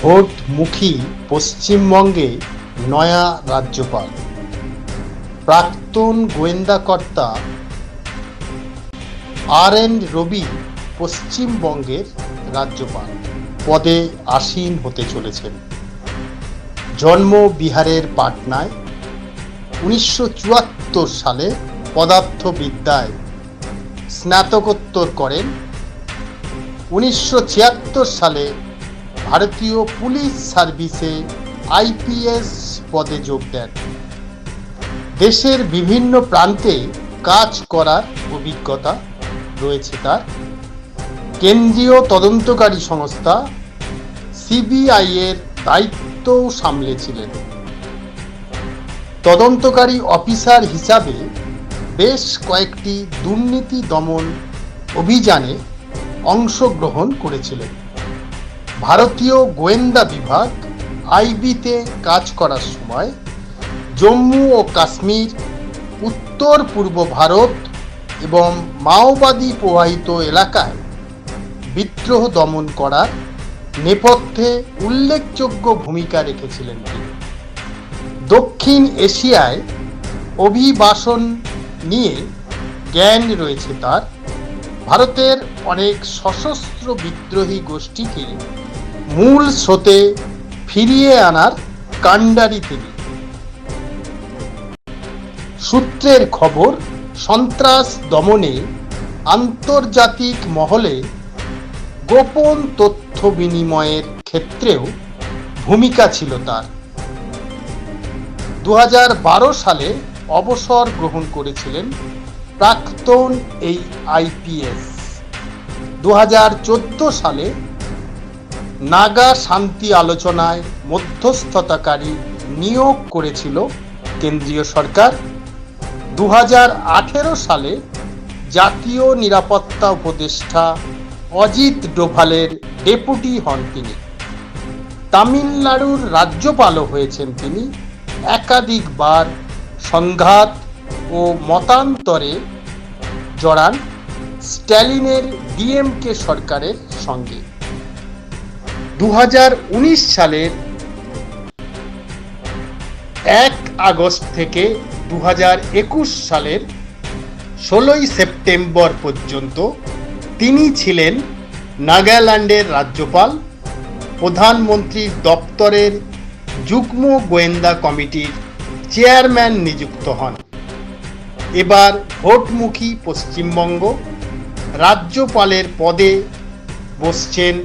ভোটমুখী পশ্চিমবঙ্গে নয়া রাজ্যপাল। প্রাক্তন গোয়েন্দা কর্তা RN রবি পশ্চিমবঙ্গের রাজ্যপাল পদে আসীন হতে চলেছেন। জন্ম বিহারের পাটনায়। 1974 সালে পদার্থবিদ্যায় স্নাতকোত্তর করেন। 1976 সালে ভারতীয় পুলিশ সার্ভিসে IPS পদে যোগ দেন। দেশের বিভিন্ন প্রান্তে কাজ করার অভিজ্ঞতা রয়েছে তার। কেন্দ্রীয় তদন্তকারী সংস্থা CBI এর দায়িত্বও সামলেছিলেন। তদন্তকারী অফিসার হিসাবে বেশ কয়েকটি দুর্নীতি দমন অভিযানে অংশগ্রহণ করেছিলেন। ভারতীয় গোয়েন্দা বিভাগ IB-তে কাজ করার সময় জম্মু ও কাশ্মীর, উত্তর পূর্ব ভারত এবং মাওবাদী প্রভাবিত এলাকায় বিদ্রোহ দমন করার নেপথ্যে উল্লেখযোগ্য ভূমিকা রেখেছিলেন তিনি। দক্ষিণ এশিয়ায় অভিবাসন নিয়ে জ্ঞান রয়েছে তার। ভারতের অনেক সশস্ত্র বিদ্রোহী গোষ্ঠীকে মূল স্রোতে ফিরিয়ে আনার কাণ্ডারী তিনি। সূত্রের খবর, সন্ত্রাস দমনে আন্তর্জাতিক মহলে গোপন তথ্য বিনিময়ের ক্ষেত্রেও ভূমিকা ছিল তার। 2012 সালে অবসর গ্রহণ করেছিলেন প্রাক্তন এই IPS। 2014 সালে নাগা শান্তি আলোচনায় মধ্যস্থতাকারী নিয়োগ করেছিল কেন্দ্রীয় সরকার। 2018 সালে জাতীয় নিরাপত্তা উপদেষ্টা অজিত ডোভালের ডেপুটি হন তিনি। তামিলনাড়ুর রাজ্যপালও হয়েছেন তিনি। একাধিকবার সংঘাত ও মতান্তরে জড়ান স্ট্যালিনের DMK সরকারের সঙ্গে। 2019 সালের 1 আগস্ট থেকে 2021 সালের 16 সেপ্টেম্বর পর্যন্ত তিনি ছিলেন নাগাল্যান্ডের রাজ্যপাল। প্রধানমন্ত্রীর দপ্তরের যুগ্ম গোয়েন্দা কমিটির চেয়ারম্যান নিযুক্ত হন। এবার ভোটমুখী পশ্চিমবঙ্গ রাজ্যপালের পদে বসছেন